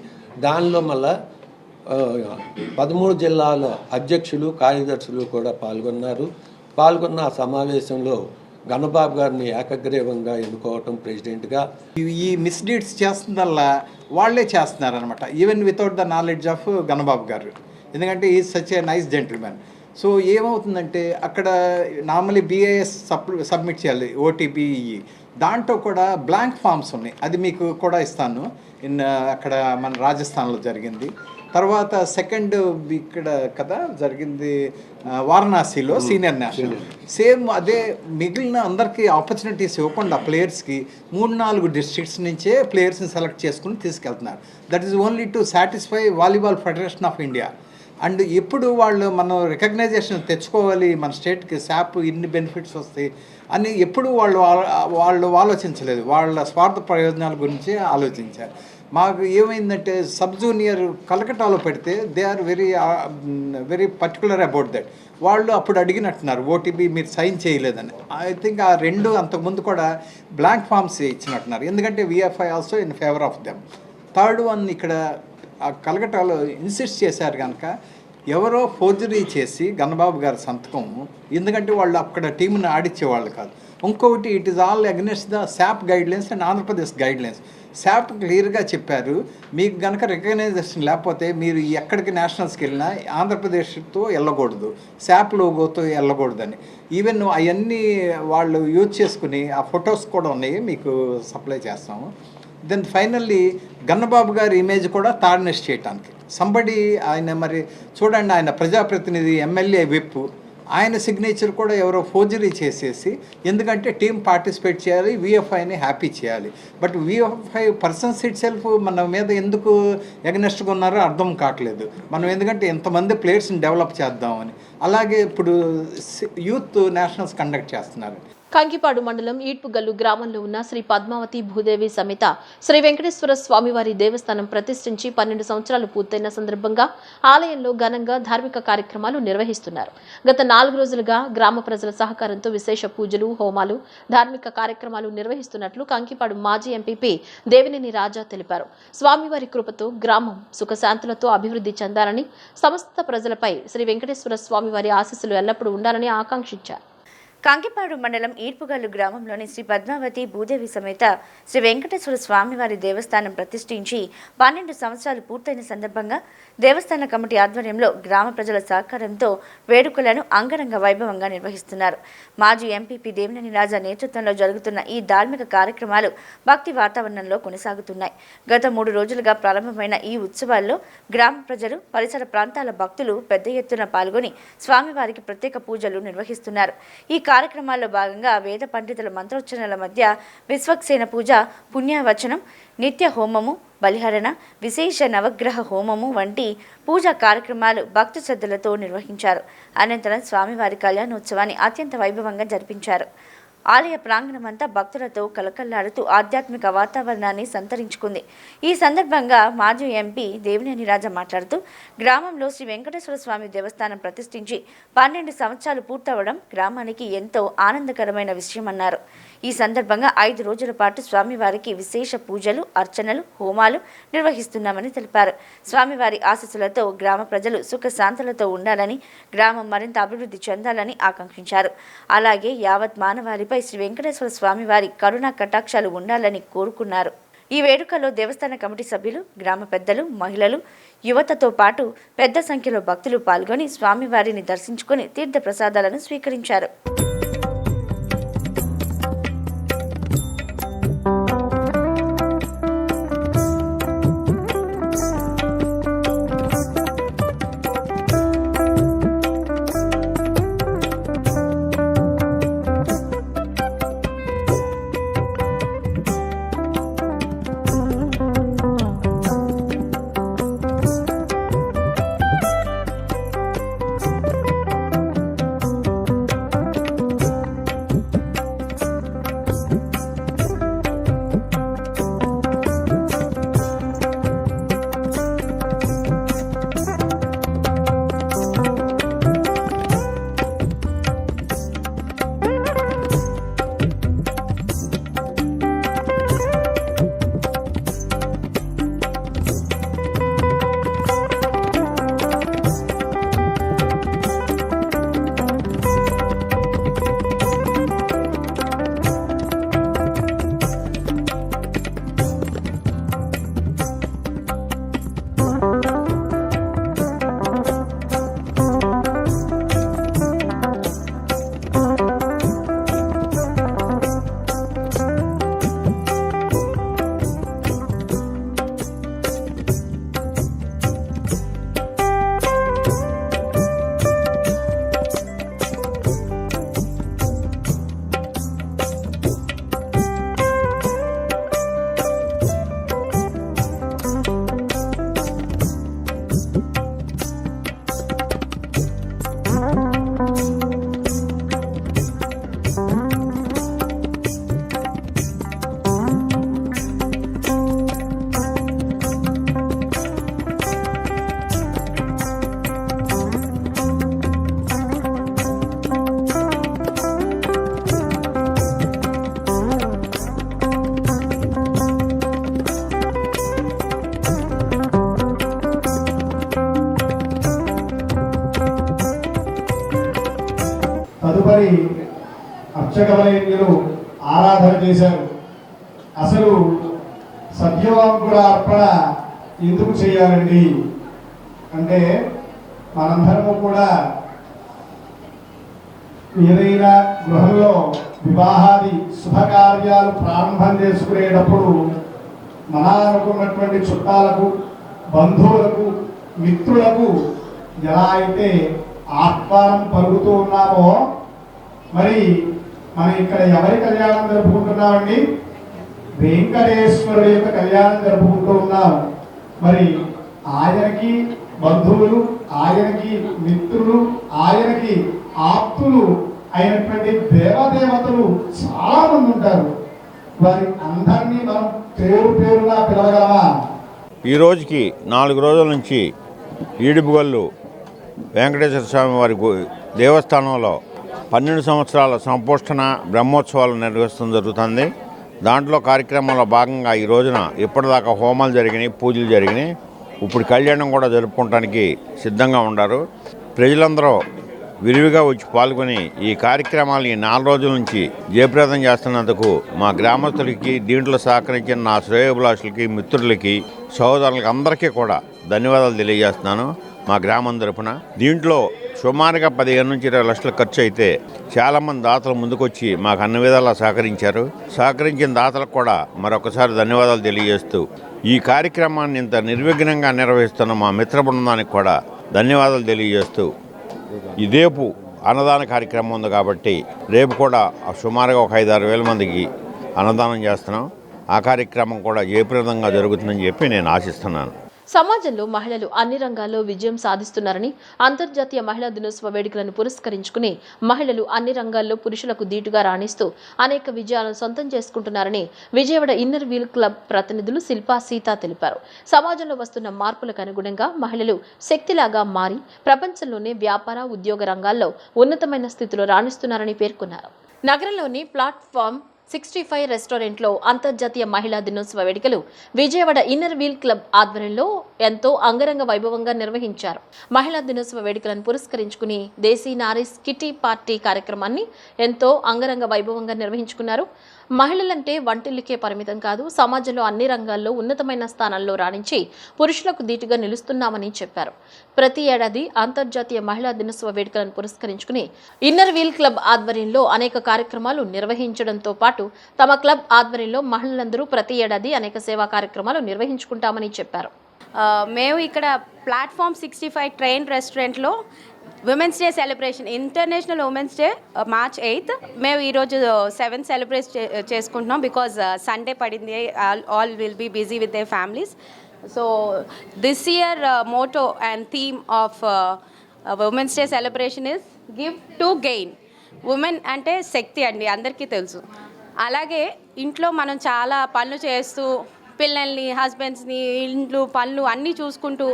దానిలో మళ్ళా 13 జిల్లాల అధ్యక్షులు, కార్యదర్శులు కూడా పాల్గొన్న ఆ సమావేశంలో గణబాబు గారిని ఏకగ్రీవంగా ఎన్నుకోవటం ప్రెసిడెంట్గా. ఈ మిస్డీడ్స్ చేస్తుందల్లా వాళ్ళే చేస్తున్నారనమాట, even without the knowledge of Ganababu గారు. ఎందుకంటే ఈ such a nice gentlemen. So ఏమవుతుందంటే అక్కడ నార్మలీ BAS సబ్మిట్ చేయాలి, OTBE. దాంట్లో కూడా బ్లాంక్ ఫామ్స్ ఉన్నాయి, అది మీకు కూడా ఇస్తాను. అక్కడ మన రాజస్థాన్లో జరిగింది. తర్వాత సెకండ్ ఇక్కడ కదా జరిగింది వారణాసిలో సీనియర్ నేషనల్. సేమ్ అదే మిగిలిన అందరికీ ఆపర్చునిటీస్ ఇవ్వకుండా ప్లేయర్స్కి 3-4 డిస్ట్రిక్ట్స్ నుంచే ప్లేయర్స్ని సెలెక్ట్ చేసుకుని తీసుకెళ్తున్నారు. That is only to satisfy volleyball federation of India. And ఎప్పుడు మనం రికగ్నైజేషన్ తెచ్చుకోవాలి, మన స్టేట్కి శాప్ ఇన్ని బెనిఫిట్స్ వస్తాయి అని ఎప్పుడు వాళ్ళు ఆలోచించలేదు. వాళ్ళ స్వార్థ ప్రయోజనాల గురించి ఆలోచించారు. మాకు ఏమైందంటే సబ్ జూనియర్ కలకటాలో పెడితే they are very particular about that. వాళ్ళు అప్పుడు అడిగినట్టున్నారు OTB మీరు సైన్ చేయలేదని. ఐ థింక్ ఆ 2 అంతకుముందు కూడా బ్లాంక్ ఫామ్స్ ఇచ్చినట్టున్నారు, ఎందుకంటే VFI also in favour of them. Third one ఇక్కడ ఆ కలకటాలో ఇన్సిస్ట్ చేశారు కనుక ఎవరో ఫోర్జరీ చేసి గణబాబు గారి సంతకం, ఎందుకంటే వాళ్ళు అక్కడ టీంని ఆడిచ్చేవాళ్ళు కాదు. ఇంకొకటి it is all against the SAAP guidelines and Andhra Pradesh guidelines. SAAP క్లియర్గా చెప్పారు, మీకు కనుక రికగ్నైజేషన్ లేకపోతే మీరు ఎక్కడికి నేషనల్స్కి వెళ్ళినా ఆంధ్రప్రదేశ్తో వెళ్ళకూడదు, శాప్ లోగోతో వెళ్ళకూడదని. ఈవెన్ అవన్నీ వాళ్ళు యూజ్ చేసుకుని ఆ ఫొటోస్ కూడా ఉన్నాయి, మీకు సప్లై చేస్తాము. దెన్ ఫైనల్లీ గన్నబాబు గారి ఇమేజ్ కూడా టార్నిష్ చేయటానికి సంబడి ఆయన మరి చూడండి, ఆయన ప్రజాప్రతినిధి, MLA విప్, ఆయన సిగ్నేచర్ కూడా ఎవరో ఫోర్జరీ చేసేసి, ఎందుకంటే టీం పార్టిసిపేట్ చేయాలి, VFIని హ్యాపీ చేయాలి. But VFI persons it self మన మీద ఎందుకు ఎగనెస్ట్గా ఉన్నారో అర్థం కావట్లేదు. మనం ఎందుకంటే ఎంతమంది ప్లేయర్స్ని డెవలప్ చేద్దామని. అలాగే ఇప్పుడు యూత్ నేషనల్స్ కండక్ట్ చేస్తున్నారు. కంకిపాడు మండలం ఈడ్పుగల్లు గ్రామంలో ఉన్న శ్రీ పద్మావతి భూదేవి సమేత శ్రీ వెంకటేశ్వర స్వామివారి దేవస్థానం ప్రతిష్ఠించి 12 సంవత్సరాలు పూర్తయిన సందర్భంగా ఆలయంలో ఘనంగా ధార్మిక కార్యక్రమాలు నిర్వహిస్తున్నారు. గత 4 రోజులుగా గ్రామ ప్రజల సహకారంతో విశేష పూజలు, హోమాలు, ధార్మిక కార్యక్రమాలు నిర్వహిస్తున్నట్లు కంకిపాడు మాజీ ఎంపీపీ దేవినేని రాజా తెలిపారు. స్వామివారి కృపతో గ్రామం సుఖశాంతులతో అభివృద్ధి చెందాలని, సమస్త ప్రజలపై శ్రీ వెంకటేశ్వర స్వామివారి ఆశీస్సులు ఎల్లప్పుడూ ఉండాలని ఆకాంక్షించారు. కాంకిపాడు మండలం ఈర్పుగల్లు గ్రామంలోని శ్రీ పద్మావతి భూదేవి సమేత శ్రీ వెంకటేశ్వర స్వామివారి దేవస్థానం ప్రతిష్ఠించి 12 సంవత్సరాలు పూర్తయిన సందర్భంగా దేవస్థాన కమిటీ ఆధ్వర్యంలో గ్రామ ప్రజల సహకారంతో వేడుకలను అంగరంగ వైభవంగా నిర్వహిస్తున్నారు. మాజీ ఎంపీపీ దేవినేని రాజా నేతృత్వంలో జరుగుతున్న ఈ ధార్మిక కార్యక్రమాలు భక్తి వాతావరణంలో కొనసాగుతున్నాయి. గత 3 రోజులుగా ప్రారంభమైన ఈ ఉత్సవాల్లో గ్రామ ప్రజలు, పరిసర ప్రాంతాల భక్తులు పెద్ద ఎత్తున పాల్గొని స్వామివారికి ప్రత్యేక పూజలు నిర్వహిస్తున్నారు. ఈ కార్యక్రమాల్లో భాగంగా వేద పండితుల మంత్రోచ్చరణల మధ్య విశ్వక్సేన పూజ, పుణ్యవచనం, నిత్య హోమము, బలిహరణ, విశేష నవగ్రహ హోమము వంటి పూజా కార్యక్రమాలు భక్తి శ్రద్ధలతో నిర్వహించారు. అనంతరం స్వామివారి కళ్యాణోత్సవాన్ని అత్యంత వైభవంగా జరిపించారు. ఆలయ ప్రాంగణమంతా భక్తులతో కలకల్లాడుతూ ఆధ్యాత్మిక వాతావరణాన్ని సంతరించుకుంది. ఈ సందర్భంగా మాజీ ఎంపీ దేవినేని రాజా మాట్లాడుతూ గ్రామంలో శ్రీ వెంకటేశ్వర స్వామి దేవస్థానం ప్రతిష్ఠించి 12 సంవత్సరాలు పూర్తవడం గ్రామానికి ఎంతో ఆనందకరమైన విషయమన్నారు. ఈ సందర్భంగా 5 రోజుల పాటు స్వామివారికి విశేష పూజలు, అర్చనలు, హోమాలు నిర్వహిస్తున్నామని తెలిపారు. స్వామివారి ఆశీస్సులతో గ్రామ ప్రజలు సుఖశాంతులతో ఉండాలని, గ్రామం మరింత అభివృద్ధి చెందాలని ఆకాంక్షించారు. అలాగే యావత్ మానవాళిపై శ్రీ వెంకటేశ్వర స్వామివారి కరుణా కటాక్షాలు ఉండాలని కోరుకున్నారు. ఈ వేడుకలో దేవస్థాన కమిటీ సభ్యులు, గ్రామ పెద్దలు, మహిళలు, యువతతో పాటు పెద్ద సంఖ్యలో భక్తులు పాల్గొని స్వామివారిని దర్శించుకుని తీర్థ ప్రసాదాలను స్వీకరించారు. తదుపరి అర్చకవైద్యులు ఆరాధన చేశారు. అసలు సద్యోంకుర అర్పణ ఎందుకు చేయాలండి అంటే, మనందరము కూడా ఏదైనా గృహంలో వివాహాది శుభకార్యాలు ప్రారంభం చేసుకునేటప్పుడు మన అనుకున్నటువంటి చుట్టాలకు, బంధువులకు, మిత్రులకు ఎలా అయితే ఆహ్వానం పలుకుతూ ఉన్నామో, మరి మనం ఇక్కడ ఎవరి కళ్యాణం జరుపుకుంటున్నామండి? వెంకటేశ్వరుడి యొక్క కళ్యాణం జరుపుకుంటూ ఉన్నాం. మరి ఆయనకి బంధువులు, ఆయనకి మిత్రులు, ఆయనకి ఆప్తులు అయినటువంటి దేవదేవతలు చాలా మంది ఉంటారు. వారి అందరినీ మనం పేరు పేరుగా పిలవగలమా? ఈ రోజుకి 4 రోజుల నుంచి ఈడుపుగల్లు వెంకటేశ్వర స్వామి వారి దేవస్థానంలో 12 సంవత్సరాల సంపుష్టన బ్రహ్మోత్సవాలు నిర్వహించడం జరుగుతుంది. దాంట్లో కార్యక్రమంలో భాగంగా ఈ రోజున ఇప్పటిదాకా హోమాలు జరిగినాయి, పూజలు జరిగినాయి. ఇప్పుడు కళ్యాణం కూడా జరుపుకోవడానికి సిద్ధంగా ఉన్నారు. ప్రజలందరూ విరివిగా వచ్చి పాల్గొని ఈ కార్యక్రమాలని 4 రోజుల నుంచి జయప్రదం చేస్తున్నందుకు మా గ్రామస్తులకి, దీంట్లో సహకరించిన నా శ్రేయోభిలాషులకి, మిత్రులకి, సహోదరులకి అందరికీ కూడా ధన్యవాదాలు తెలియజేస్తున్నాను మా గ్రామం తరపున. దీంట్లో సుమారుగా 15 నుంచి 20 లక్షలు ఖర్చు అయితే చాలామంది దాతలు ముందుకొచ్చి మాకు అన్ని విధాలా సహకరించారు. సహకరించిన దాతలకు కూడా మరొకసారి ధన్యవాదాలు తెలియజేస్తూ ఈ కార్యక్రమాన్ని ఇంత నిర్విఘ్నంగా నిర్వహిస్తున్న మా మిత్ర బృందానికి కూడా ధన్యవాదాలు తెలియజేస్తూ రేపు అన్నదాన కార్యక్రమం ఉంది కాబట్టి రేపు కూడా సుమారుగా ఒక 5-6 వేల మందికి అన్నదానం చేస్తున్నాం. ఆ కార్యక్రమం కూడా జయప్రదంగా జరుగుతుందని చెప్పి నేను ఆశిస్తున్నాను. సమాజంలో మహిళలు అన్ని రంగాల్లో విజయం సాధిస్తున్నారని, అంతర్జాతీయ మహిళా దినోత్సవ వేడుకలను పురస్కరించుకుని మహిళలు అన్ని రంగాల్లో పురుషులకు దీటుగా రాణిస్తూ అనేక విజయాలను సొంతం చేసుకుంటున్నారని విజయవాడ ఇన్నర్ వీల్ క్లబ్ ప్రతినిధులు శిల్పా సీత తెలిపారు. సమాజంలో వస్తున్న మార్పులకు అనుగుణంగా మహిళలు శక్తిలాగా మారి ప్రపంచంలోనే వ్యాపార, ఉద్యోగ రంగాల్లో ఉన్నతమైన స్థితిలో రాణిస్తున్నారని పేర్కొన్నారు. నగరంలోని ప్లాట్ఫామ్ 65 రెస్టారెంట్లో అంతర్జాతీయ మహిళా దినోత్సవ వేడుకలు విజయవాడ ఇన్నర్ వీల్ క్లబ్ ఆధ్వర్యంలో ఎంతో అంగరంగ వైభవంగా నిర్వహించారు. మహిళా దినోత్సవ వేడుకలను పురస్కరించుకుని దేశీ నారీస్ కిటీ పార్టీ కార్యక్రమాన్ని ఎంతో అంగరంగ వైభవంగా నిర్వహించుకున్నారు. మహిళలంటే వంటిల్లికే పరిమితం కాదు, సమాజంలో అన్ని రంగాల్లో ఉన్నతమైన స్థానాల్లో రాణించి పురుషులకు దీటుగా నిలుస్తున్నామని చెప్పారు. ప్రతి ఏడాది అంతర్జాతీయ మహిళా దినోత్సవ వేడుకలను పురస్కరించుకుని ఇన్నర్ వీల్ క్లబ్ ఆధ్వర్యంలో అనేక కార్యక్రమాలు నిర్వహించడంతో పాటు తమ క్లబ్ ఆధ్వర్యంలో మహిళలందరూ ప్రతి ఏడాది అనేక సేవా కార్యక్రమాలు నిర్వహించుకుంటామని చెప్పారు. మేము ఇక్కడ ప్లాట్ఫామ్ 65 ట్రైన్ రెస్టారెంట్లో women's day celebration, international women's day March 8th మేము ఈరోజు 7th సెలబ్రేట్ చేసుకుంటున్నాం. బికాజ్ సండే పడింది, all will be busy with their families. So this year motto and theme of women's day celebration is give to gain. Women అంటే శక్తి అండి, అందరికీ తెలుసు. అలాగే ఇంట్లో మనం చాలా పనులు చేస్తూ పిల్లల్ని, హస్బెండ్స్ని, ఇంట్లో పనులు అన్నీ చూసుకుంటూ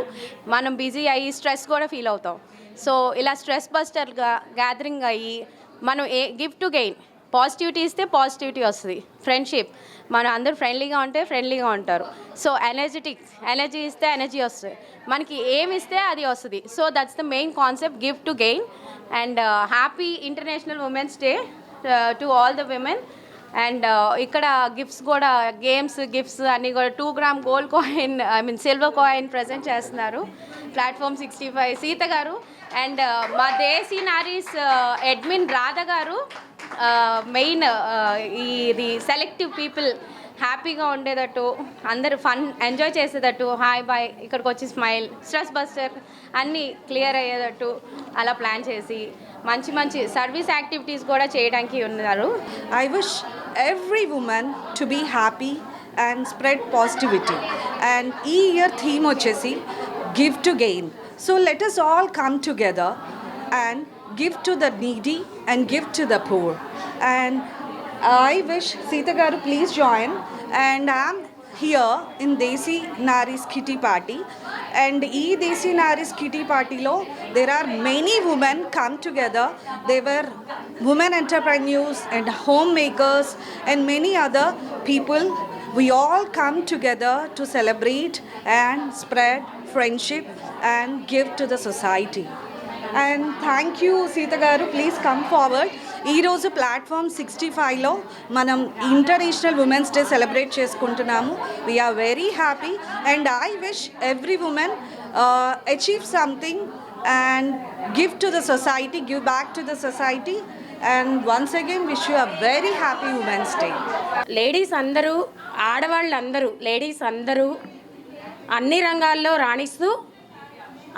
మనం బిజీ అయ్యి స్ట్రెస్ కూడా ఫీల్ అవుతాం. సో ఇలా స్ట్రెస్ బస్టర్గా గ్యాదరింగ్ అయ్యి మనం గివ్ టు గెయిన్, పాజిటివిటీ ఇస్తే పాజిటివిటీ వస్తుంది. ఫ్రెండ్షిప్, మనం అందరూ ఫ్రెండ్లీగా ఉంటే ఫ్రెండ్లీగా ఉంటారు. సో ఎనర్జీ ఇస్తే ఎనర్జీ వస్తుంది, మనకి ఏమి ఇస్తే అది వస్తుంది. So that's the main concept, give to gain. And happy international women's day to all the women. And ఇక్కడ గిఫ్ట్స్ కూడా, గేమ్స్ గిఫ్ట్స్ అన్నీ కూడా 2 gram gold coin, silver coin present చేస్తున్నారు ప్లాట్ఫామ్ 65 సీత గారు. అండ్ మా దేశీ నారీస్ అడ్మిన్ రాధ గారు మెయిన్ ఇది selective people హ్యాపీగా ఉండేటట్టు, అందరూ ఫన్ ఎంజాయ్ చేసేటట్టు, హాయ్ బాయ్ ఇక్కడికి వచ్చి స్మైల్, స్ట్రెస్ బస్టర్ అన్నీ క్లియర్ అయ్యేటట్టు అలా ప్లాన్ చేసి మంచి మంచి సర్వీస్ యాక్టివిటీస్ కూడా చేయడానికి ఉన్నారు. I wish every women to be happy and spread positivity. And ఈ ఇయర్ థీమ్ వచ్చేసి give to gain. So let us all come together and give to the needy and give to the poor. And I wish Sita garu please join. And I'm here in Desi Naris Kitty Party. And ee Desi Naris Kitty Party lo there are many women come together. They were women entrepreneurs and homemakers and many other people. We all come together to celebrate and spread friendship and give to the society. And thank you Sita garu, please come forward. ఈ రోజు platform 65లో మనం international women's day celebrate చేసుకుంటున్నాము. We are very happy and I wish every women achieve something and give to the society, give back to the society. And once again wish you a very happy women's day. Ladies అందరూ, ఆడవాళ్ళందరూ, ladies అందరూ అన్ని రంగాల్లో రాణిస్తూ,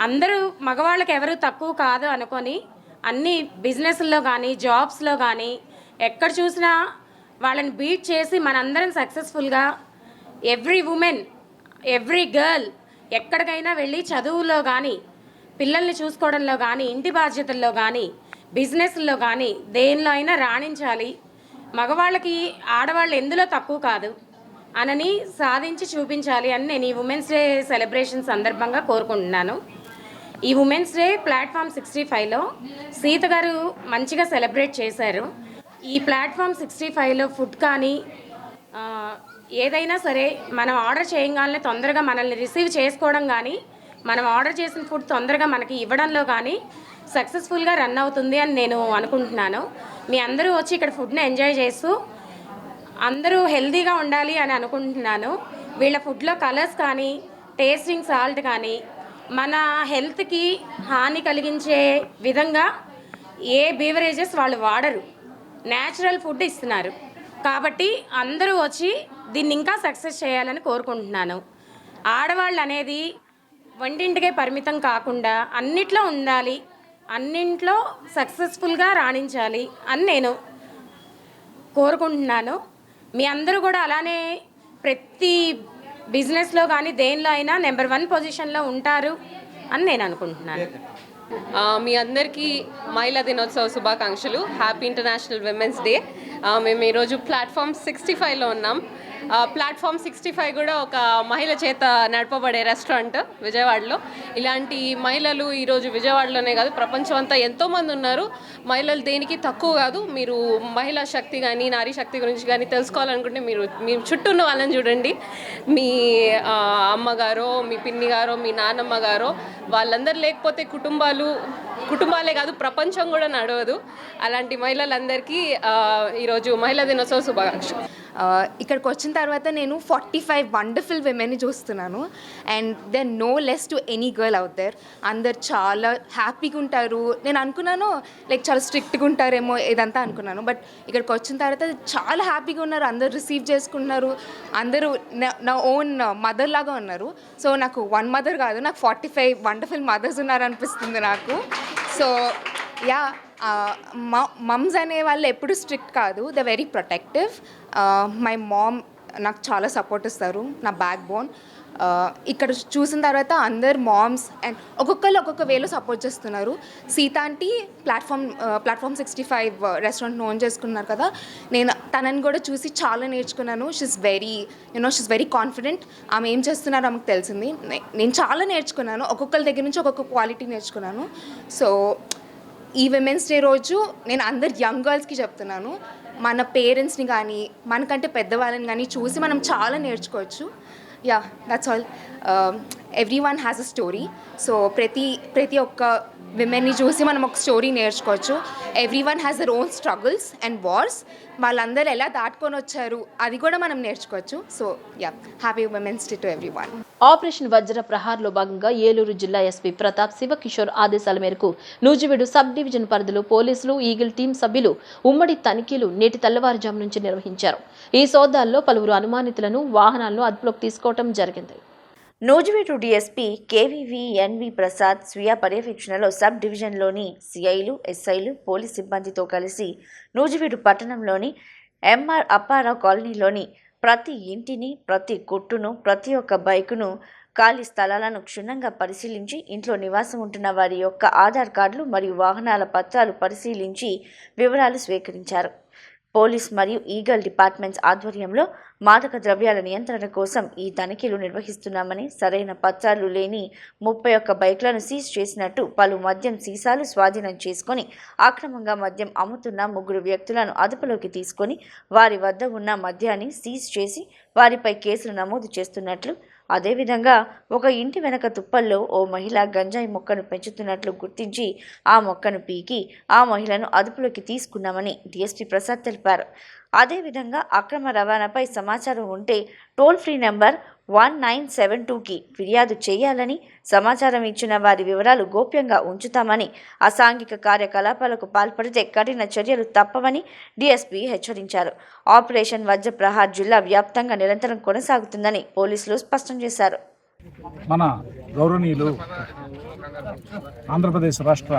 అందరూ మగవాళ్ళకి ఎవరు తక్కువ కాదు అనుకొని అన్ని బిజినెస్లో కానీ జాబ్స్లో కానీ ఎక్కడ చూసినా వాళ్ళని బీట్ చేసి మనందరం సక్సెస్ఫుల్గా ఎవ్రీ ఉమెన్, ఎవ్రీ గర్ల్ ఎక్కడికైనా వెళ్ళి చదువులో కానీ, పిల్లల్ని చూసుకోవడంలో కానీ, ఇంటి బాధ్యతల్లో కానీ, బిజినెస్లో కానీ దేనిలో అయినా రాణించాలి. మగవాళ్ళకి ఆడవాళ్ళు ఎందులో తక్కువ కాదు అనని సాధించి చూపించాలి అని నేను ఈ ఉమెన్స్ డే సెలబ్రేషన్ సందర్భంగా కోరుకుంటున్నాను. ఈ ఉమెన్స్ డే ప్లాట్ఫామ్ 65లో సీత గారు మంచిగా సెలబ్రేట్ చేశారు. ఈ ప్లాట్ఫామ్ 65లో ఫుడ్ కానీ ఏదైనా సరే మనం ఆర్డర్ చేయగానే తొందరగా మనల్ని రిసీవ్ చేసుకోవడం కానీ, మనం ఆర్డర్ చేసిన ఫుడ్ తొందరగా మనకి ఇవ్వడంలో కానీ సక్సెస్ఫుల్గా రన్ అవుతుంది అని నేను అనుకుంటున్నాను. మీ అందరూ వచ్చి ఇక్కడ ఫుడ్ని ఎంజాయ్ చేస్తూ అందరూ హెల్తీగా ఉండాలి అని అనుకుంటున్నాను. వీళ్ళ ఫుడ్లో కలర్స్ కానీ, టేస్టింగ్ సాల్ట్ కానీ మన హెల్త్కి హాని కలిగించే విధంగా ఏ బీవరేజెస్ వాళ్ళు వాడరు, న్యాచురల్ ఫుడ్ ఇస్తున్నారు. కాబట్టి అందరూ వచ్చి దీన్ని ఇంకా సక్సెస్ చేయాలని కోరుకుంటున్నాను. ఆడవాళ్ళు అనేది వంటింటికే పరిమితం కాకుండా అన్నిట్లో ఉండాలి, అన్నింట్లో సక్సెస్ఫుల్గా రాణించాలి అని నేను కోరుకుంటున్నాను. మీ అందరూ కూడా అలానే ప్రతి బిజినెస్లో కానీ దేనిలో అయినా నెంబర్ 1 పొజిషన్లో ఉంటారు అని నేను అనుకుంటున్నాను. మీ అందరికీ మహిళా దినోత్సవ శుభాకాంక్షలు. Happy international women's day. మేము ఈరోజు ప్లాట్ఫామ్ 65లో ఉన్నాం. ప్లాట్ఫామ్ 65 కూడా ఒక మహిళ చేత నడపబడే రెస్టారెంట్ విజయవాడలో. ఇలాంటి మహిళలు ఈరోజు విజయవాడలోనే కాదు, ప్రపంచం అంతా ఎంతోమంది ఉన్నారు. మహిళలు దేనికి తక్కువ కాదు. మీరు మహిళా శక్తి కానీ నారీ శక్తి గురించి కానీ తెలుసుకోవాలనుకుంటే మీ చుట్టూ ఉన్న వాళ్ళని చూడండి. మీ అమ్మగారో, మీ పిన్ని గారో, మీ నాన్నమ్మ గారో, వాళ్ళందరూ లేకపోతే కుటుంబాలే కాదు ప్రపంచం కూడా నడవదు. అలాంటి మహిళలందరికీ ఈరోజు మహిళా దినోత్సవ శుభాకాంక్షలు. ఇక్కడికి వచ్చిన తర్వాత నేను 45 వండర్ఫుల్ విమెన్ని చూస్తున్నాను. And they no less to any girl out there. అందరు చాలా హ్యాపీగా ఉంటారు. నేను అనుకున్నాను లైక్ చాలా స్ట్రిక్ట్గా ఉంటారేమో ఇదంతా అనుకున్నాను. బట్ ఇక్కడికి వచ్చిన తర్వాత చాలా హ్యాపీగా ఉన్నారు. అందరు రిసీవ్ చేసుకున్నారు. అందరూ నా ఓన్ మదర్ లాగా ఉన్నారు. సో నాకు 1 మదర్ కాదు, నాకు 45 వండర్ఫుల్ మదర్స్ ఉన్నారు అనిపిస్తుంది నాకు. సో యా, మమ్స్ అనే వాళ్ళు ఎప్పుడు స్ట్రిక్ట్ కాదు, the very protective. My mom నాకు చాలా సపోర్ట్ ఇస్తారు, నా బ్యాక్ బోన్. ఇక్కడ చూసిన తర్వాత అందరు మామ్స్ అండ్ ఒక్కొక్కరు ఒక్కొక్క వేలో సపోర్ట్ చేస్తున్నారు. Sita aunty platform 65 restaurant own చేసుకున్నారు కదా, నేను తనని కూడా చూసి చాలా నేర్చుకున్నాను. She's very confident. ఆమె ఏం చేస్తున్నారో ఆమెకు తెలిసింది. నేను చాలా నేర్చుకున్నాను, ఒక్కొక్కరి దగ్గర నుంచి ఒక్కొక్క క్వాలిటీ నేర్చుకున్నాను. సో ఈ విమెన్స్ డే రోజు నేను అందరు యంగ్ గర్ల్స్కి చెప్తున్నాను, మన పేరెంట్స్ని కానీ మనకంటే పెద్దవాళ్ళని కానీ చూసి మనం చాలా నేర్చుకోవచ్చు. Yeah, that's all. Every one has a story. So ప్రతి ఒక్క విమెన్ని చూసి మనం ఒక స్టోరీ నేర్చుకోవచ్చు. Every one has their own struggles and wars. వాళ్ళందరూ ఎలా దాటుకొని వచ్చారు అది కూడా మనం నేర్చుకోవచ్చు. So yeah, happy women's day to every one. Operation వజ్ర ప్రహార్లో భాగంగా ఏలూరు జిల్లా ఎస్పీ ప్రతాప్ శివకిషోర్ ఆదేశాల మేరకు నూజివీడు సబ్ డివిజన్ పరిధిలో పోలీసులు, ఈగిల్ టీం సభ్యులు ఉమ్మడి తనిఖీలు నేటి తెల్లవారుజాము నుంచి నిర్వహించారు. ఈ సోదాల్లో పలువురు అనుమానితులను, వాహనాలను అదుపులోకి తీసుకోవడం జరిగింది. నూజివీడు డీఎస్పీ కేవీవీ ఎన్వి ప్రసాద్ స్వీయ పర్యవేక్షణలో సబ్ డివిజన్లోని సిఐలు, ఎస్ఐలు, పోలీస్ సిబ్బందితో కలిసి నూజివీడు పట్టణంలోని ఎంఆర్ అప్పారావు కాలనీలోని ప్రతి ఇంటిని, ప్రతి కొట్టును, ప్రతి ఒక్క బైకును, ఖాళీ స్థలాలను క్షుణ్ణంగా పరిశీలించి ఇంట్లో నివాసం ఉంటున్న వారి యొక్క ఆధార్ కార్డులు మరియు వాహనాల పత్రాలు పరిశీలించి వివరాలు స్వీకరించారు. పోలీస్ మరియు ఈగల్ డిపార్ట్మెంట్స్ ఆధ్వర్యంలో మాదక ద్రవ్యాల నియంత్రణ కోసం ఈ తనిఖీలు నిర్వహిస్తున్నామని, సరైన పత్రాలు లేని 31 బైక్లను సీజ్ చేసినట్టు, పలు మద్యం సీసాలు స్వాధీనం చేసుకుని అక్రమంగా మద్యం అమ్ముతున్న 3 వ్యక్తులను అదుపులోకి తీసుకొని వారి వద్ద ఉన్న మద్యాన్ని సీజ్ చేసి వారిపై కేసులు నమోదు చేస్తున్నట్లు, అదేవిధంగా ఒక ఇంటి వెనక తుప్పల్లో ఓ మహిళ గంజాయి మొక్కను పెంచుతున్నట్లు గుర్తించి ఆ మొక్కను పీకి ఆ మహిళను అదుపులోకి తీసుకున్నామని డీఎస్పీ ప్రసాద్ తెలిపారు. అదేవిధంగా అక్రమ రవాణాపై సమాచారం ఉంటే టోల్ ఫ్రీ నెంబర్ 1972కి ఫిర్యాదు చేయాలని, సమాచారం ఇచ్చిన వారి వివరాలు గోప్యంగా ఉంచుతామని, అసాంఘిక కార్యకలాపాలకు పాల్పడితే కఠిన చర్యలు తప్పవని డీఎస్పీ హెచ్చరించారు. ఆపరేషన్ వజ్ర ప్రహార్ జిల్లా వ్యాప్తంగా నిరంతరం కొనసాగుతుందని పోలీసులు స్పష్టం చేశారు. మన గౌరవనీయులు ఆంధ్రప్రదేశ్ రాష్ట్ర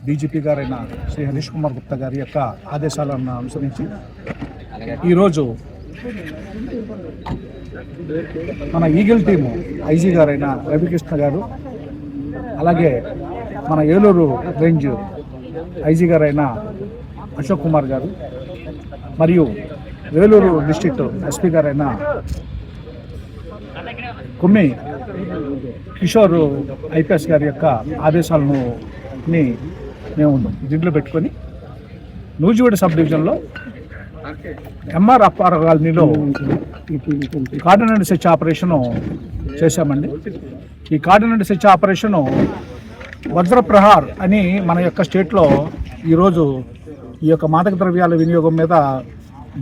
డీజీపీ గారైన శ్రీ హరీష్ కుమార్ గుప్తా గారి యొక్క ఆదేశాలను అనుసరించి ఈరోజు మన ఈగిల్ టీము ఐజీ గారైన రవికృష్ణ గారు, అలాగే మన ఏలూరు రేంజ్ ఐజీ గారైన అశోక్ కుమార్ గారు, మరియు వేలూరు డిస్ట్రిక్ట్ ఎస్పీ గారైన కుమ్మి కిషోర్ ఐపీఎస్ గారి యొక్క ఆదేశాలను మేము దీంట్లో పెట్టుకొని నూజివీడు సబ్ డివిజన్లో ఎంఆర్ అప్పారావు కాలనీలో కార్డినెంట్ సెర్చ్ ఆపరేషను చేశామండి. ఈ కార్డినెంట్ సెర్చ్ ఆపరేషను వజ్రప్రహార్ అని మన యొక్క స్టేట్లో ఈరోజు ఈ యొక్క మాదక ద్రవ్యాల వినియోగం మీద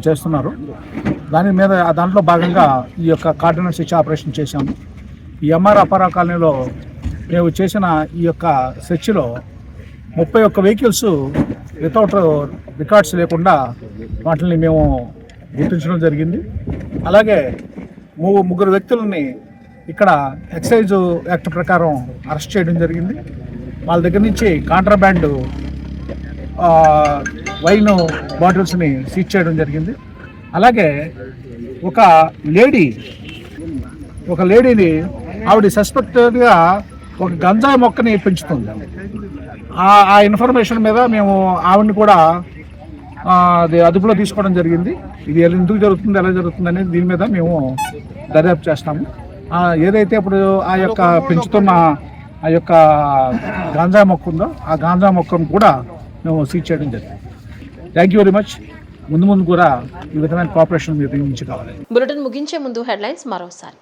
చేస్తున్నారు. దాంట్లో భాగంగా ఈ యొక్క కార్డినల్ స్విచ్ ఆపరేషన్ చేశాము. ఈ ఎంఆర్ అపారా కాలనీలో మేము చేసిన ఈ యొక్క సెర్చ్లో 31 వెహికల్స్ వితౌట్ రికార్డ్స్ లేకుండా వాటిని మేము గుర్తించడం జరిగింది. అలాగే ముగ్గురు వ్యక్తులని ఇక్కడ ఎక్సైజ్ యాక్ట్ ప్రకారం అరెస్ట్ చేయడం జరిగింది. వాళ్ళ దగ్గర నుంచి కాంట్రాబ్యాండ్ వైన్ బాటిల్స్ని సీజ్ చేయడం జరిగింది. అలాగే ఒక లేడీని ఆవిడ సస్పెక్టెడ్గా ఒక గంజాయి మొక్కని పెంచుతుంది. ఆ ఇన్ఫర్మేషన్ మీద మేము ఆవిడని కూడా అది అదుపులో తీసుకోవడం జరిగింది. ఇది ఎందుకు జరుగుతుంది, ఎలా జరుగుతుంది అనేది దీని మీద మేము దర్యాప్తు చేస్తాము. ఏదైతే ఇప్పుడు ఆ యొక్క పెంచుతున్న ఆ యొక్క గాంజా మొక్క ఉందో ఆ గాంజా మొక్కను కూడా మేము సీజ్ చేయడం జరిగింది. Thank you very much. ముందు కూడా ఈ విధమైన కోఆపరేషన్ మీరు నుంచి కావాలి. బులెటిన్ ముగించే ముందు హెడ్లైన్స్ మరోసారి.